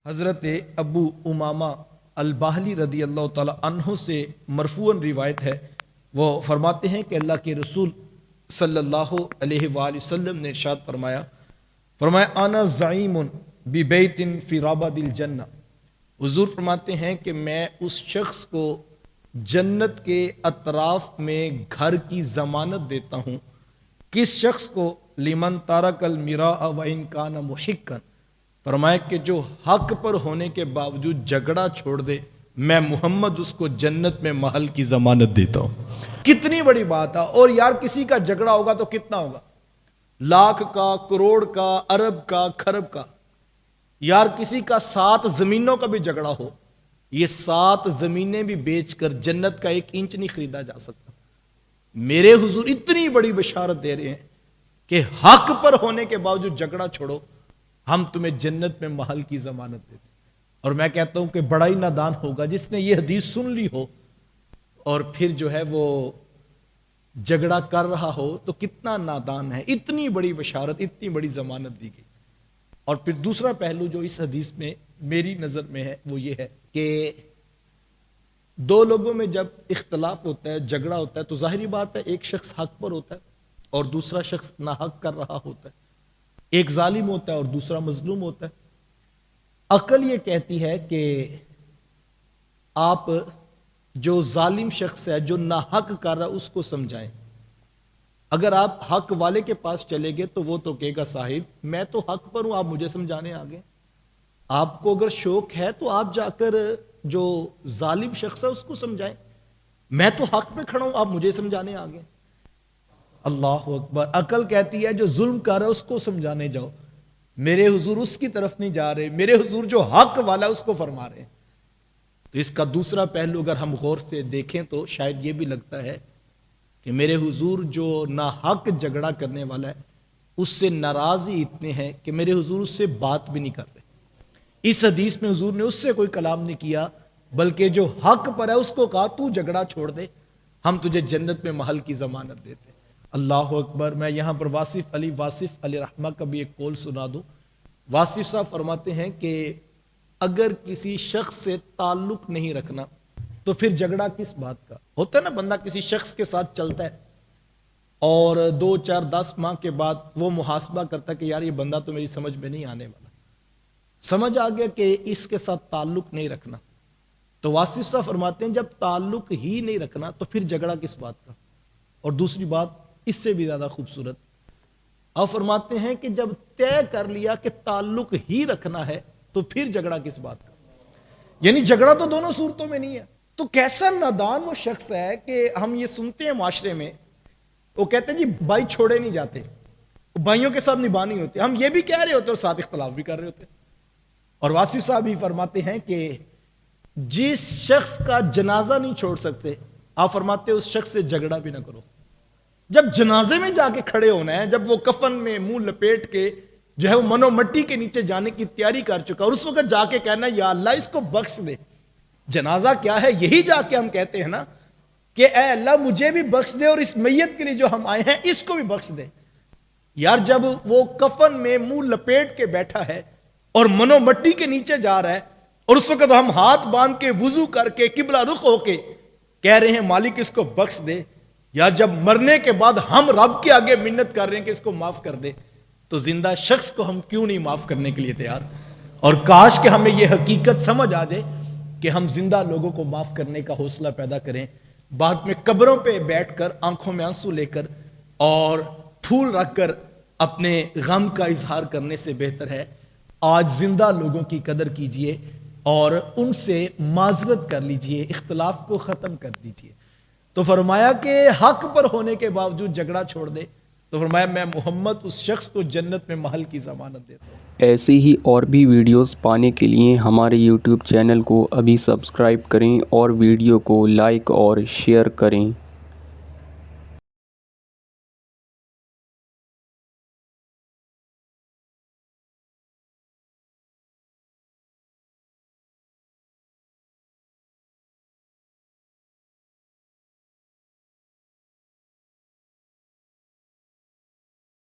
حضرت ابو امامہ الباہلی رضی اللہ تعالیٰ عنہ سے مرفوعاً روایت ہے، وہ فرماتے ہیں کہ اللہ کے رسول صلی اللہ علیہ وآلہ وسلم نے ارشاد فرمایا انا زعیم ببیت فی رابد الجنہ۔ حضور فرماتے ہیں کہ میں اس شخص کو جنت کے اطراف میں گھر کی ضمانت دیتا ہوں۔ کس شخص کو؟ لمن تارک المراء وان کان محقا، فرمایا کہ جو حق پر ہونے کے باوجود جھگڑا چھوڑ دے، میں محمد اس کو جنت میں محل کی ضمانت دیتا ہوں۔ کتنی بڑی بات ہے۔ اور یار کسی کا جھگڑا ہوگا تو کتنا ہوگا؟ لاکھ کا، کروڑ کا، ارب کا، کھرب کا۔ یار کسی کا 7 زمینوں کا بھی جھگڑا ہو، یہ 7 زمینیں بھی بیچ کر جنت کا 1 انچ نہیں خریدا جا سکتا۔ میرے حضور اتنی بڑی بشارت دے رہے ہیں کہ حق پر ہونے کے باوجود جھگڑا چھوڑو، ہم تمہیں جنت میں محل کی ضمانت دیتے۔ اور میں کہتا ہوں کہ بڑا ہی نادان ہوگا جس نے یہ حدیث سن لی ہو اور پھر جو ہے وہ جھگڑا کر رہا ہو، تو کتنا نادان ہے۔ اتنی بڑی بشارت، اتنی بڑی ضمانت دی گئی۔ اور پھر دوسرا پہلو جو اس حدیث میں میری نظر میں ہے وہ یہ ہے کہ 2 لوگوں میں جب اختلاف ہوتا ہے، جھگڑا ہوتا ہے، تو ظاہری بات ہے ایک شخص حق پر ہوتا ہے اور دوسرا شخص ناحق کر رہا ہوتا ہے۔ ایک ظالم ہوتا ہے اور دوسرا مظلوم ہوتا ہے۔ عقل یہ کہتی ہے کہ آپ جو ظالم شخص ہے، جو ناحق کر رہا ہے، اس کو سمجھائیں۔ اگر آپ حق والے کے پاس چلے گئے تو وہ تو کہے گا صاحب میں تو حق پر ہوں، آپ مجھے سمجھانے آگے۔ آپ کو اگر شوق ہے تو آپ جا کر جو ظالم شخص ہے اس کو سمجھائیں، میں تو حق پہ کھڑا ہوں، آپ مجھے سمجھانے آگے۔ اللہ اکبر۔ عقل کہتی ہے جو ظلم کر رہا ہے اس کو سمجھانے جاؤ، میرے حضور اس کی طرف نہیں جا رہے، میرے حضور جو حق والا ہے اس کو فرما رہے ہیں۔ تو اس کا دوسرا پہلو اگر ہم غور سے دیکھیں تو شاید یہ بھی لگتا ہے کہ میرے حضور جو ناحق جھگڑا کرنے والا ہے اس سے ناراض ہی اتنے ہیں کہ میرے حضور اس سے بات بھی نہیں کر رہے۔ اس حدیث میں حضور نے اس سے کوئی کلام نہیں کیا، بلکہ جو حق پر ہے اس کو کہا تو جھگڑا چھوڑ دے، ہم تجھے جنت میں محل کی ضمانت دیتے۔ اللہ اکبر۔ میں یہاں پر واصف علی رحمہ کا بھی ایک قول سنا دوں۔ واصف صاحب فرماتے ہیں کہ اگر کسی شخص سے تعلق نہیں رکھنا تو پھر جھگڑا کس بات کا؟ ہوتا ہے نا بندہ کسی شخص کے ساتھ چلتا ہے اور 2 4 10 ماہ کے بعد وہ محاسبہ کرتا ہے کہ یار یہ بندہ تو میری سمجھ میں نہیں آنے والا، سمجھ آ گیا کہ اس کے ساتھ تعلق نہیں رکھنا۔ تو واصف صاحب فرماتے ہیں جب تعلق ہی نہیں رکھنا تو پھر جھگڑا کس بات کا؟ اور دوسری بات اس سے بھی زیادہ خوبصورت، اور فرماتے ہیں کہ جب طے کر لیا کہ تعلق ہی رکھنا ہے تو پھر جھگڑا کس بات کا؟ یعنی جھگڑا تو دونوں صورتوں میں نہیں ہے۔ تو کیسا نادان وہ شخص ہے کہ ہم یہ سنتے ہیں معاشرے میں، وہ کہتے ہیں جی بھائی چھوڑے نہیں جاتے، بھائیوں کے ساتھ نبھانی ہوتی، ہم یہ بھی کہہ رہے ہوتے اور ساتھ اختلاف بھی کر رہے ہوتے۔ اور واصف صاحب ہی فرماتے ہیں کہ جس شخص کا جنازہ نہیں چھوڑ سکتے، آپ فرماتے ہیں اس شخص سے جھگڑا بھی نہ کرو۔ جب جنازے میں جا کے کھڑے ہونا ہے، جب وہ کفن میں منہ لپیٹ کے جو ہے وہ منو مٹی کے نیچے جانے کی تیاری کر چکا، اور اس وقت جا کے کہنا یا اللہ اس کو بخش دے۔ جنازہ کیا ہے؟ یہی جا کے ہم کہتے ہیں نا کہ اے اللہ مجھے بھی بخش دے اور اس میت کے لیے جو ہم آئے ہیں اس کو بھی بخش دے۔ یار جب وہ کفن میں منہ لپیٹ کے بیٹھا ہے اور منو مٹی کے نیچے جا رہا ہے، اور اس وقت ہم ہاتھ باندھ کے وضو کر کے قبلہ رخ ہو کے کہہ رہے ہیں مالک اس کو بخش دے، یا جب مرنے کے بعد ہم رب کے آگے منت کر رہے ہیں کہ اس کو معاف کر دے، تو زندہ شخص کو ہم کیوں نہیں معاف کرنے کے لیے تیار؟ اور کاش کہ ہمیں یہ حقیقت سمجھ آ جائے کہ ہم زندہ لوگوں کو معاف کرنے کا حوصلہ پیدا کریں۔ بعد میں قبروں پہ بیٹھ کر آنکھوں میں آنسو لے کر اور پھول رکھ کر اپنے غم کا اظہار کرنے سے بہتر ہے آج زندہ لوگوں کی قدر کیجئے اور ان سے معذرت کر لیجئے، اختلاف کو ختم کر دیجئے۔ تو فرمایا کہ حق پر ہونے کے باوجود جھگڑا چھوڑ دے، تو فرمایا میں محمد اس شخص کو جنت میں محل کی ضمانت دیتا ہوں۔ ایسی ہی اور بھی ویڈیوز پانے کے لیے ہمارے یوٹیوب چینل کو ابھی سبسکرائب کریں اور ویڈیو کو لائک اور شیئر کریں۔